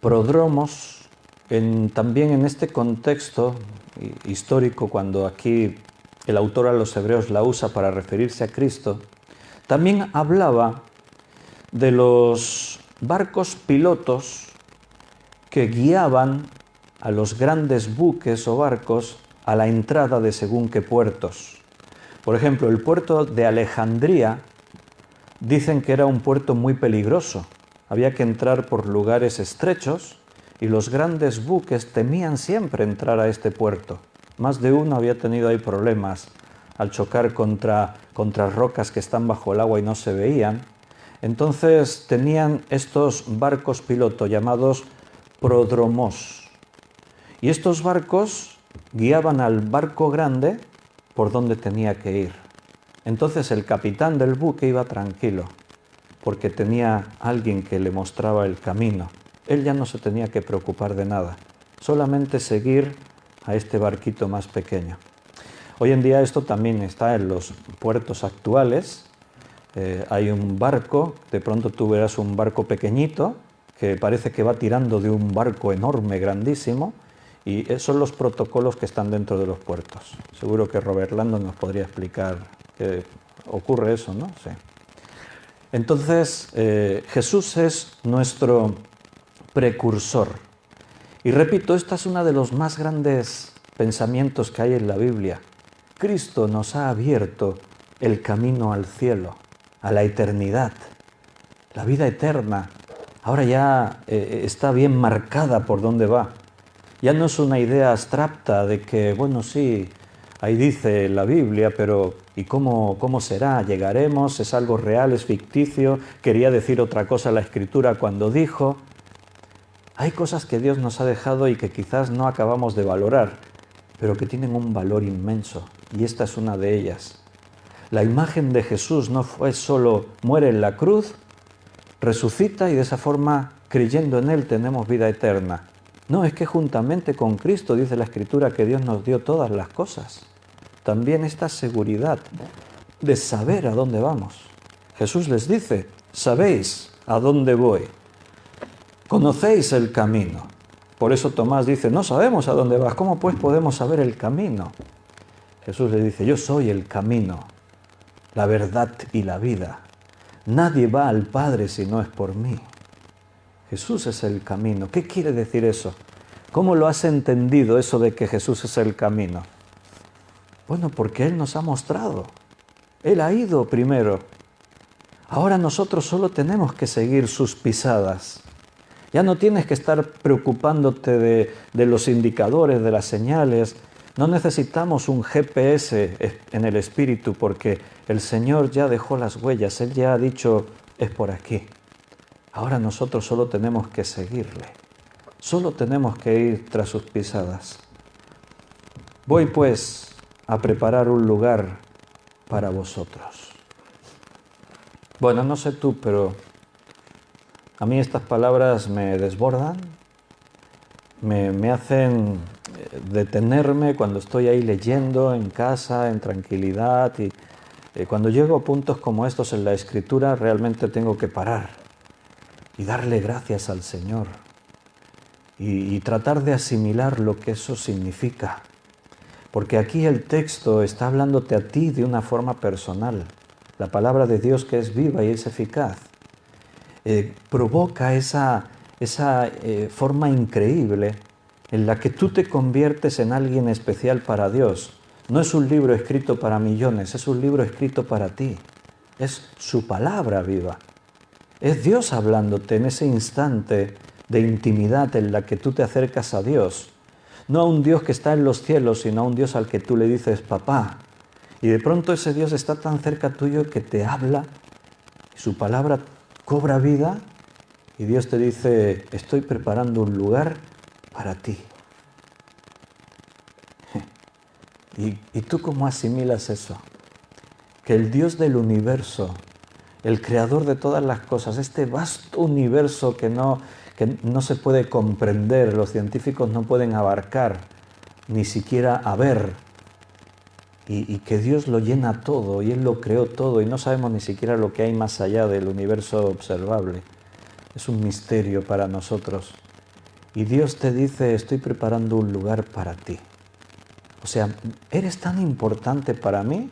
prodromos, también en este contexto histórico, cuando aquí el autor a los hebreos la usa para referirse a Cristo, también hablaba de los barcos pilotos que guiaban a los grandes buques o barcos a la entrada de según qué puertos. Por ejemplo, el puerto de Alejandría dicen que era un puerto muy peligroso. Había que entrar por lugares estrechos y los grandes buques temían siempre entrar a este puerto. Más de uno había tenido ahí problemas al chocar contra rocas que están bajo el agua y no se veían. Entonces tenían estos barcos piloto llamados prodromos. Y estos barcos guiaban al barco grande por donde tenía que ir. Entonces el capitán del buque iba tranquilo, porque tenía alguien que le mostraba el camino. Él ya no se tenía que preocupar de nada, solamente seguir a este barquito más pequeño. Hoy en día esto también está en los puertos actuales. Hay un barco, de pronto tú verás un barco pequeñito que parece que va tirando de un barco enorme, grandísimo, y esos son los protocolos que están dentro de los puertos. Seguro que Robert Landon nos podría explicar que ocurre eso, ¿no? Sí. Entonces, Jesús es nuestro precursor. Y repito, esta es una de los más grandes pensamientos que hay en la Biblia. Cristo nos ha abierto el camino al cielo, a la eternidad, la vida eterna. Ahora ya está bien marcada por dónde va. Ya no es una idea abstracta de que, bueno, sí, ahí dice la Biblia, pero ¿y cómo será? ¿Llegaremos? ¿Es algo real? ¿Es ficticio? ¿Quería decir otra cosa la Escritura cuando dijo? Hay cosas que Dios nos ha dejado y que quizás no acabamos de valorar, pero que tienen un valor inmenso, y esta es una de ellas. La imagen de Jesús no fue solo muere en la cruz, resucita y de esa forma, creyendo en Él, tenemos vida eterna. No, es que juntamente con Cristo dice la Escritura que Dios nos dio todas las cosas. También esta seguridad de saber a dónde vamos. Jesús les dice, sabéis a dónde voy, conocéis el camino. Por eso Tomás dice, no sabemos a dónde vas, ¿cómo pues podemos saber el camino? Jesús le dice, yo soy el camino, la verdad y la vida. Nadie va al Padre si no es por mí. Jesús es el camino. ¿Qué quiere decir eso? ¿Cómo lo has entendido eso de que Jesús es el camino? Bueno, porque Él nos ha mostrado. Él ha ido primero. Ahora nosotros solo tenemos que seguir sus pisadas. Ya no tienes que estar preocupándote de los indicadores, de las señales. No necesitamos un GPS en el espíritu porque el Señor ya dejó las huellas. Él ya ha dicho, es por aquí. Ahora nosotros solo tenemos que seguirle. Solo tenemos que ir tras sus pisadas. Voy pues a preparar un lugar para vosotros. Bueno, no sé tú, pero a mí estas palabras me desbordan, me hacen detenerme cuando estoy ahí leyendo en casa, en tranquilidad, y cuando llego a puntos como estos en la Escritura realmente tengo que parar y darle gracias al Señor y tratar de asimilar lo que eso significa. Porque aquí el texto está hablándote a ti de una forma personal. La palabra de Dios, que es viva y es eficaz, provoca esa forma increíble en la que tú te conviertes en alguien especial para Dios. No es un libro escrito para millones, es un libro escrito para ti. Es su palabra viva. Es Dios hablándote en ese instante de intimidad en la que tú te acercas a Dios. No a un Dios que está en los cielos, sino a un Dios al que tú le dices papá. Y de pronto ese Dios está tan cerca tuyo que te habla, y su palabra cobra vida, y Dios te dice, estoy preparando un lugar para ti. ¿Y tú cómo asimilas eso? Que el Dios del universo, el creador de todas las cosas, este vasto universo que no se puede comprender, los científicos no pueden abarcar, ni siquiera a ver, y que Dios lo llena todo, y Él lo creó todo, y no sabemos ni siquiera lo que hay más allá del universo observable. Es un misterio para nosotros. Y Dios te dice, estoy preparando un lugar para ti. O sea, eres tan importante para mí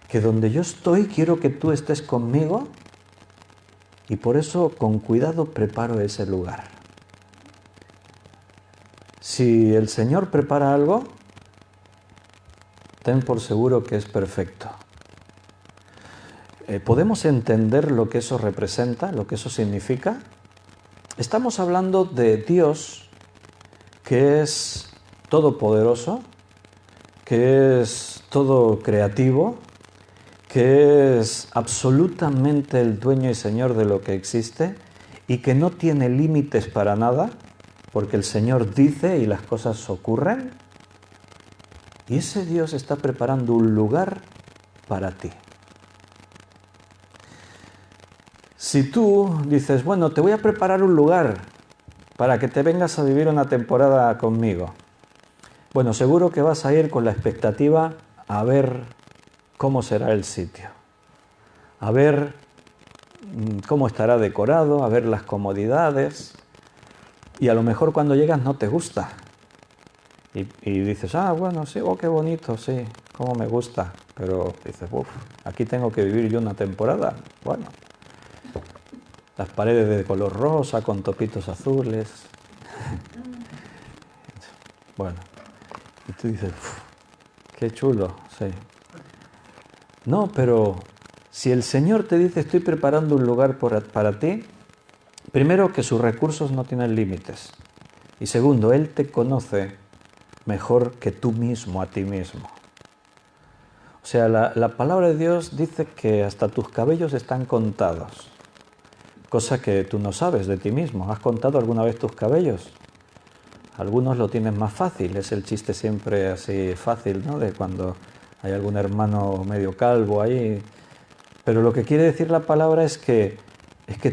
que donde yo estoy quiero que tú estés conmigo, y por eso con cuidado preparo ese lugar. Si el Señor prepara algo, ten por seguro que es perfecto. ¿Podemos entender lo que eso representa, lo que eso significa? Estamos hablando de Dios, que es todopoderoso, que es todo creativo, que es absolutamente el dueño y señor de lo que existe y que no tiene límites para nada, porque el Señor dice y las cosas ocurren. Y ese Dios está preparando un lugar para ti. Si tú dices, bueno, te voy a preparar un lugar para que te vengas a vivir una temporada conmigo. Bueno, seguro que vas a ir con la expectativa a ver cómo será el sitio, a ver cómo estará decorado, a ver las comodidades, y a lo mejor cuando llegas no te gusta. Y dices, bueno, sí, qué bonito, sí, cómo me gusta. Pero dices, aquí tengo que vivir yo una temporada. Bueno, las paredes de color rosa con topitos azules. Bueno, y tú dices, qué chulo, sí. No, pero si el Señor te dice, estoy preparando un lugar para ti, primero que sus recursos no tienen límites. Y segundo, Él te conoce mejor que tú mismo a ti mismo. O sea, la palabra de Dios dice que hasta tus cabellos están contados, cosa que tú no sabes de ti mismo. ¿Has contado alguna vez tus cabellos? Algunos lo tienen más fácil, es el chiste siempre así fácil, ¿no? De cuando hay algún hermano medio calvo ahí. Pero lo que quiere decir la palabra es que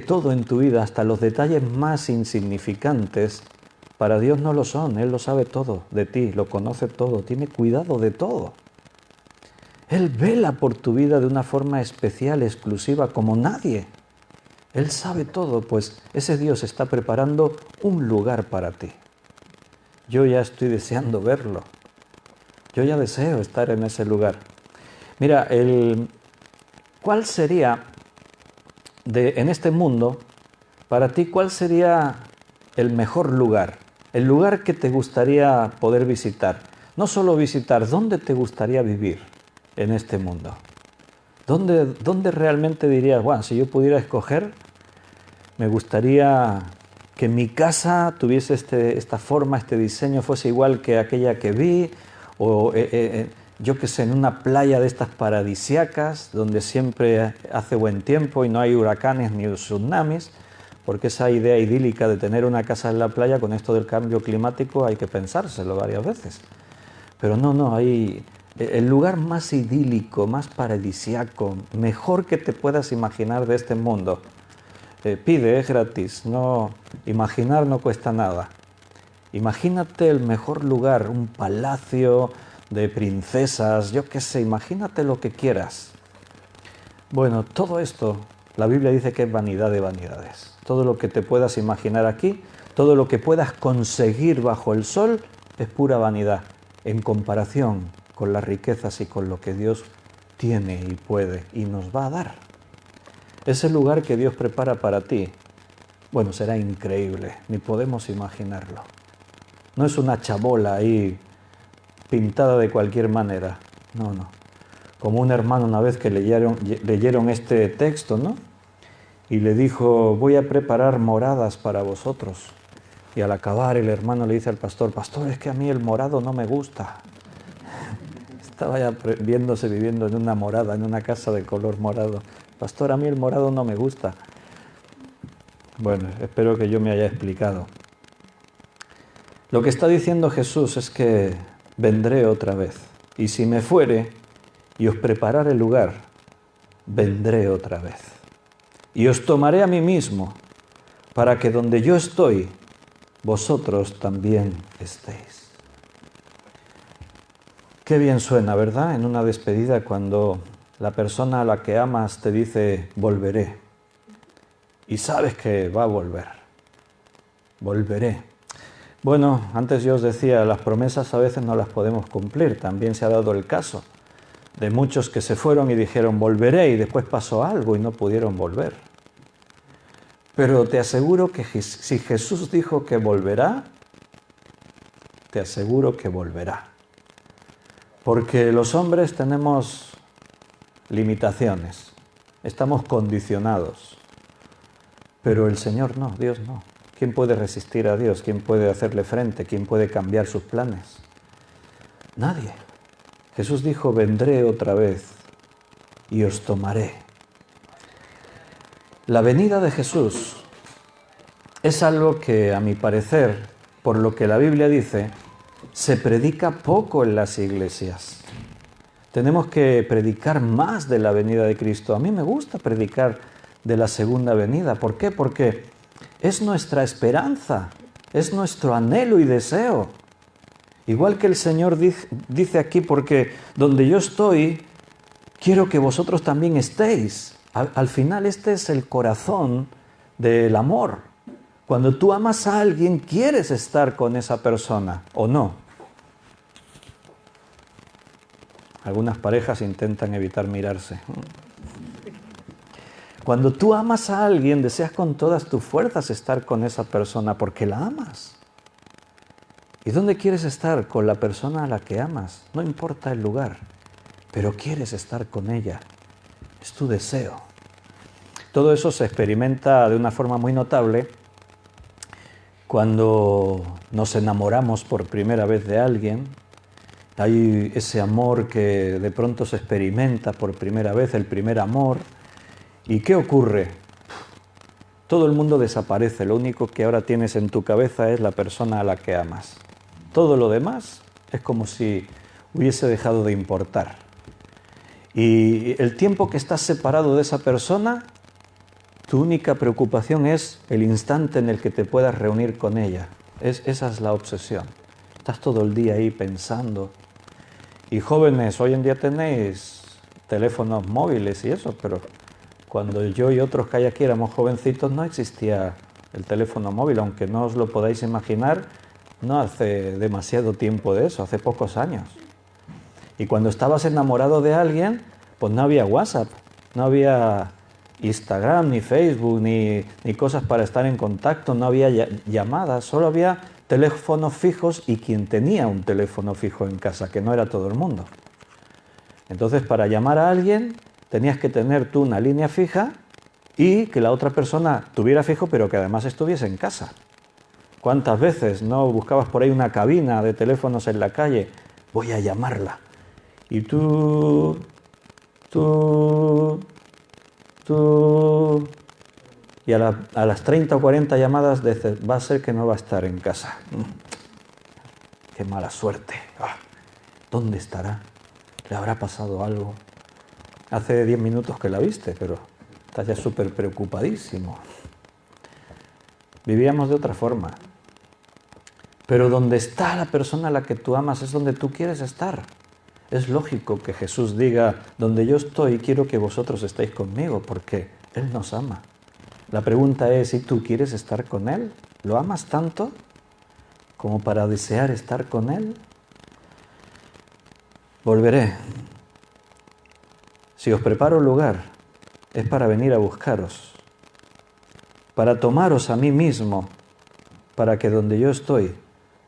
todo en tu vida, hasta los detalles más insignificantes, para Dios no lo son. Él lo sabe todo de ti, lo conoce todo, tiene cuidado de todo. Él vela por tu vida de una forma especial, exclusiva, como nadie. Él sabe todo, pues ese Dios está preparando un lugar para ti. Yo ya estoy deseando verlo. Yo ya deseo estar en ese lugar. Mira, ¿cuál sería, en este mundo, para ti, cuál sería el mejor lugar? El lugar que te gustaría poder visitar. No solo visitar, ¿dónde te gustaría vivir en este mundo? ¿Dónde realmente dirías, bueno, si yo pudiera escoger, me gustaría que mi casa tuviese esta forma, este diseño, fuese igual que aquella que vi, o yo que sé, en una playa de estas paradisíacas, donde siempre hace buen tiempo y no hay huracanes ni tsunamis, porque esa idea idílica de tener una casa en la playa, con esto del cambio climático hay que pensárselo varias veces. Pero no, hay el lugar más idílico, más paradisíaco, mejor que te puedas imaginar de este mundo. Pide, es gratis, imaginar no cuesta nada. Imagínate el mejor lugar, un palacio de princesas, yo qué sé, imagínate lo que quieras. Bueno, todo esto, la Biblia dice que es vanidad de vanidades. Todo lo que te puedas imaginar aquí, todo lo que puedas conseguir bajo el sol, es pura vanidad. en comparación con las riquezas y con lo que Dios tiene y puede y nos va a dar. Ese lugar que Dios prepara para ti, bueno, será increíble, ni podemos imaginarlo. No es una chabola ahí pintada de cualquier manera, no, no. Como un hermano una vez que leyeron este texto, ¿no? Y le dijo, voy a preparar moradas para vosotros. Y al acabar el hermano le dice al pastor, pastor, es que a mí el morado no me gusta. Estaba ya viviendo en una morada, en una casa de color morado. Pastor, a mí el morado no me gusta. Bueno, espero que yo me haya explicado. Lo que está diciendo Jesús es que vendré otra vez. Y si me fuere y os preparare el lugar, vendré otra vez. Y os tomaré a mí mismo, para que donde yo estoy, vosotros también estéis. Qué bien suena, ¿verdad? En una despedida cuando la persona a la que amas te dice, volveré. Y sabes que va a volver. Volveré. Bueno, antes yo os decía, las promesas a veces no las podemos cumplir. También se ha dado el caso de muchos que se fueron y dijeron, volveré, y después pasó algo y no pudieron volver. Pero te aseguro que si Jesús dijo que volverá, te aseguro que volverá. Porque los hombres tenemos limitaciones, estamos condicionados, pero el Señor no, Dios no. ¿Quién puede resistir a Dios? ¿Quién puede hacerle frente? ¿Quién puede cambiar sus planes? Nadie. Jesús dijo, vendré otra vez y os tomaré. La venida de Jesús es algo que, a mi parecer, por lo que la Biblia dice, se predica poco en las iglesias. Tenemos que predicar más de la venida de Cristo. A mí me gusta predicar de la segunda venida. ¿Por qué? Porque es nuestra esperanza, es nuestro anhelo y deseo. Igual que el Señor dice aquí, porque donde yo estoy, quiero que vosotros también estéis. Al final este es el corazón del amor. Cuando tú amas a alguien, quieres estar con esa persona, ¿o no? Algunas parejas intentan evitar mirarse. Cuando tú amas a alguien, deseas con todas tus fuerzas estar con esa persona porque la amas. ¿Y dónde quieres estar? Con la persona a la que amas. No importa el lugar, pero quieres estar con ella. Es tu deseo. Todo eso se experimenta de una forma muy notable cuando nos enamoramos por primera vez de alguien. Hay ese amor que de pronto se experimenta por primera vez, el primer amor. ¿Y qué ocurre? Todo el mundo desaparece, lo único que ahora tienes en tu cabeza es la persona a la que amas. Todo lo demás es como si hubiese dejado de importar. Y el tiempo que estás separado de esa persona, tu única preocupación es el instante en el que te puedas reunir con ella. Esa es la obsesión. Estás todo el día ahí pensando. Y jóvenes, hoy en día tenéis teléfonos móviles y eso, pero cuando yo y otros que hay aquí éramos jovencitos no existía el teléfono móvil, aunque no os lo podáis imaginar, no hace demasiado tiempo de eso, hace pocos años. Y cuando estabas enamorado de alguien, pues no había WhatsApp, no había Instagram, ni Facebook, ni cosas para estar en contacto, no había llamadas, solo había teléfonos fijos y quien tenía un teléfono fijo en casa, que no era todo el mundo. Entonces, para llamar a alguien, tenías que tener tú una línea fija y que la otra persona tuviera fijo, pero que además estuviese en casa. ¿Cuántas veces no buscabas por ahí una cabina de teléfonos en la calle? Voy a llamarla. Y tú... Y a las 30 o 40 llamadas dices, va a ser que no va a estar en casa. Qué mala suerte. ¿Dónde estará? ¿Le habrá pasado algo? Hace 10 minutos que la viste, pero estás ya súper preocupadísimo. Vivíamos de otra forma. Pero donde está la persona a la que tú amas es donde tú quieres estar. Es lógico que Jesús diga, donde yo estoy, quiero que vosotros estéis conmigo, porque Él nos ama. La pregunta es, ¿y tú quieres estar con Él? ¿Lo amas tanto como para desear estar con Él? Volveré. Si os preparo lugar, es para venir a buscaros, para tomaros a mí mismo, para que donde yo estoy,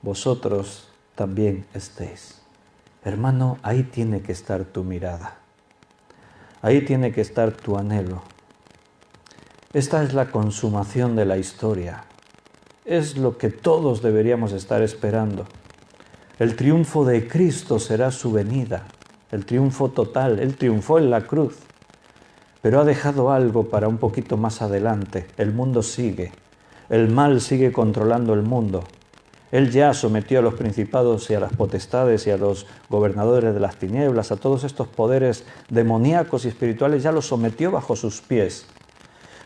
vosotros también estéis. Hermano, ahí tiene que estar tu mirada. Ahí tiene que estar tu anhelo. Esta es la consumación de la historia. Es lo que todos deberíamos estar esperando. El triunfo de Cristo será su venida, el triunfo total. Él triunfó en la cruz, pero ha dejado algo para un poquito más adelante. El mundo sigue, el mal sigue controlando el mundo. Él ya sometió a los principados y a las potestades y a los gobernadores de las tinieblas, a todos estos poderes demoníacos y espirituales, ya los sometió bajo sus pies.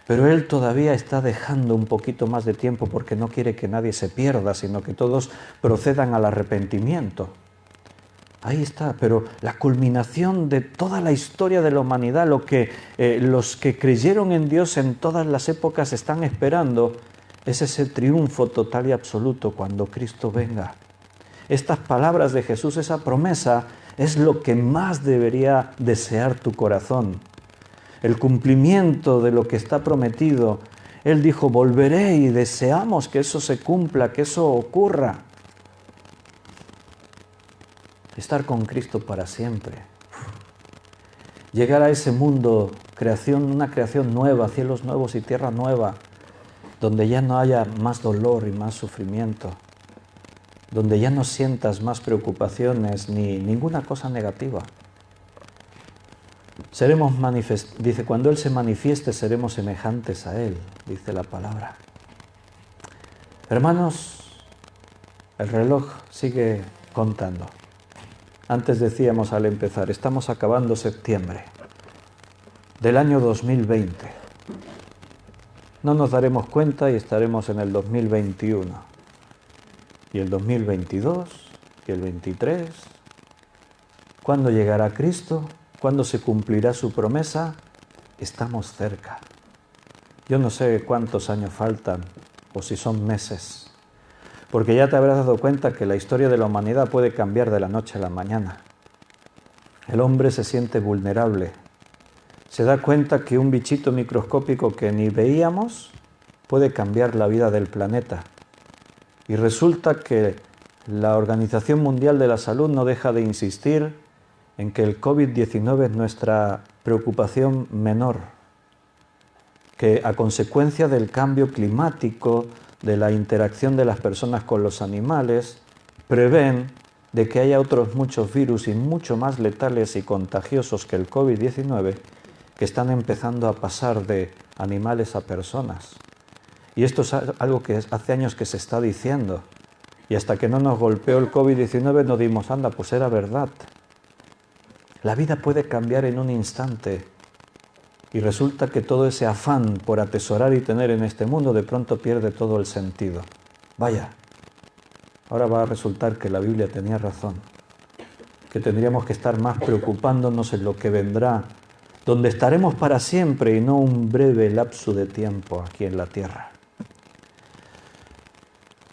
Pero Él todavía está dejando un poquito más de tiempo porque no quiere que nadie se pierda, sino que todos procedan al arrepentimiento. Ahí está, pero la culminación de toda la historia de la humanidad, lo que los que creyeron en Dios en todas las épocas están esperando, es ese triunfo total y absoluto cuando Cristo venga. Estas palabras de Jesús, esa promesa, es lo que más debería desear tu corazón. El cumplimiento de lo que está prometido. Él dijo, volveré, y deseamos que eso se cumpla, que eso ocurra. Estar con Cristo para siempre. Llegar a ese mundo, una creación nueva, cielos nuevos y tierra nueva, donde ya no haya más dolor y más sufrimiento, donde ya no sientas más preocupaciones ni ninguna cosa negativa. Dice, cuando Él se manifieste seremos semejantes a Él, dice la palabra. Hermanos, el reloj sigue contando. Antes decíamos al empezar, estamos acabando septiembre del año 2020. No nos daremos cuenta y estaremos en el 2021. Y el 2022, y el 23. ¿Cuándo llegará Cristo? ¿Cuándo se cumplirá su promesa? Estamos cerca. Yo no sé cuántos años faltan, o si son meses, porque ya te habrás dado cuenta que la historia de la humanidad puede cambiar de la noche a la mañana. El hombre se siente vulnerable. Se da cuenta que un bichito microscópico que ni veíamos puede cambiar la vida del planeta. Y resulta que la Organización Mundial de la Salud no deja de insistir en que el COVID-19 es nuestra preocupación menor, que a consecuencia del cambio climático, de la interacción de las personas con los animales, prevén de que haya otros muchos virus y mucho más letales y contagiosos que el COVID-19 que están empezando a pasar de animales a personas. Y esto es algo que hace años que se está diciendo. Y hasta que no nos golpeó el COVID-19 nos dimos, anda, pues era verdad. La vida puede cambiar en un instante. Y resulta que todo ese afán por atesorar y tener en este mundo de pronto pierde todo el sentido. Vaya, ahora va a resultar que la Biblia tenía razón. Que tendríamos que estar más preocupándonos en lo que vendrá, donde estaremos para siempre y no un breve lapso de tiempo aquí en la tierra.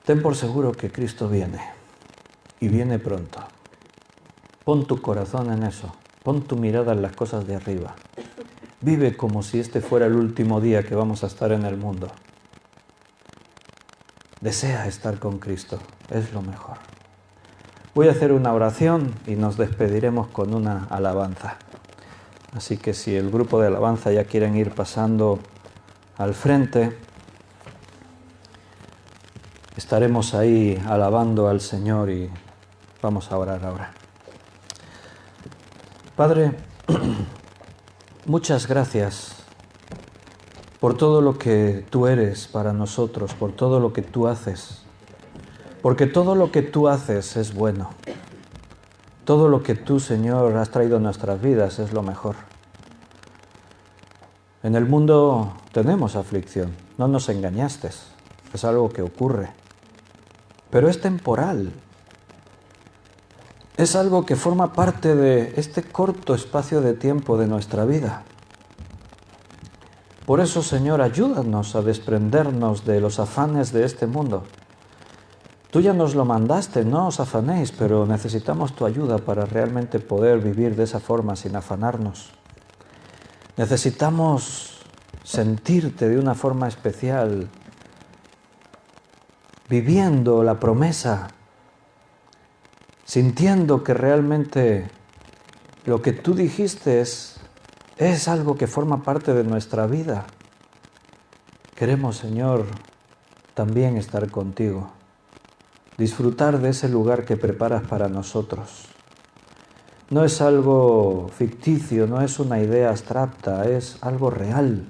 Ten por seguro que Cristo viene, y viene pronto. Pon tu corazón en eso, pon tu mirada en las cosas de arriba. Vive como si este fuera el último día que vamos a estar en el mundo. Desea estar con Cristo, es lo mejor. Voy a hacer una oración y nos despediremos con una alabanza. Así que si el grupo de alabanza ya quieren ir pasando al frente, estaremos ahí alabando al Señor y vamos a orar ahora. Padre, muchas gracias por todo lo que tú eres para nosotros, por todo lo que tú haces, porque todo lo que tú haces es bueno. Todo lo que tú, Señor, has traído a nuestras vidas es lo mejor. En el mundo tenemos aflicción, no nos engañaste, es algo que ocurre, pero es temporal. Es algo que forma parte de este corto espacio de tiempo de nuestra vida. Por eso, Señor, ayúdanos a desprendernos de los afanes de este mundo. Tú ya nos lo mandaste, no os afanéis, pero necesitamos tu ayuda para realmente poder vivir de esa forma sin afanarnos. Necesitamos sentirte de una forma especial, viviendo la promesa, sintiendo que realmente lo que tú dijiste es algo que forma parte de nuestra vida. Queremos, Señor, también estar contigo, disfrutar de ese lugar que preparas para nosotros. No es algo ficticio, no es una idea abstracta, es algo real.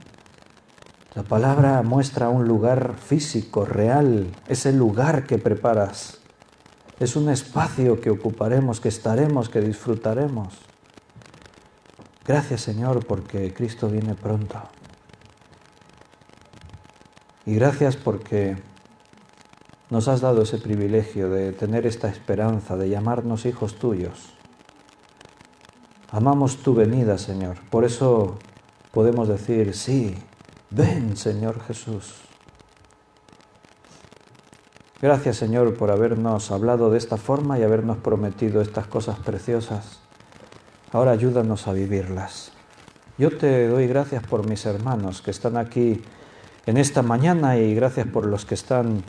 La palabra muestra un lugar físico, real, ese lugar que preparas. Es un espacio que ocuparemos, que estaremos, que disfrutaremos. Gracias, Señor, porque Cristo viene pronto. Y gracias porque nos has dado ese privilegio de tener esta esperanza, de llamarnos hijos tuyos. Amamos tu venida, Señor. Por eso podemos decir, sí, ven, Señor Jesús. Gracias, Señor, por habernos hablado de esta forma y habernos prometido estas cosas preciosas. Ahora ayúdanos a vivirlas. Yo te doy gracias por mis hermanos que están aquí en esta mañana y gracias por los que están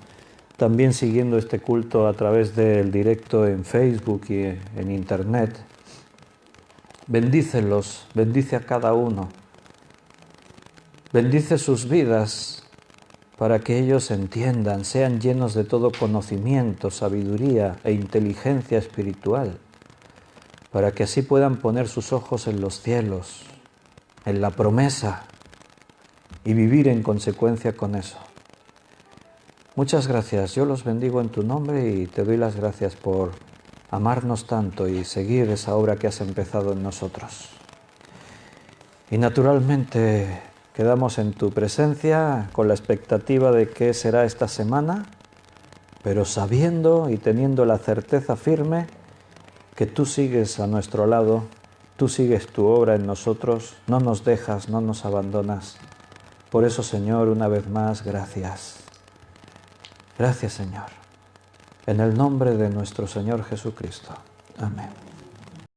también siguiendo este culto a través del directo en Facebook y en Internet. Bendícelos, bendice a cada uno. Bendice sus vidas para que ellos entiendan, sean llenos de todo conocimiento, sabiduría e inteligencia espiritual, para que así puedan poner sus ojos en los cielos, en la promesa, y vivir en consecuencia con eso. Muchas gracias, yo los bendigo en tu nombre y te doy las gracias por amarnos tanto y seguir esa obra que has empezado en nosotros. Y naturalmente quedamos en tu presencia con la expectativa de qué será esta semana, pero sabiendo y teniendo la certeza firme que tú sigues a nuestro lado, tú sigues tu obra en nosotros, no nos dejas, no nos abandonas. Por eso, Señor, una vez más, gracias. Gracias, Señor. En el nombre de nuestro Señor Jesucristo. Amén.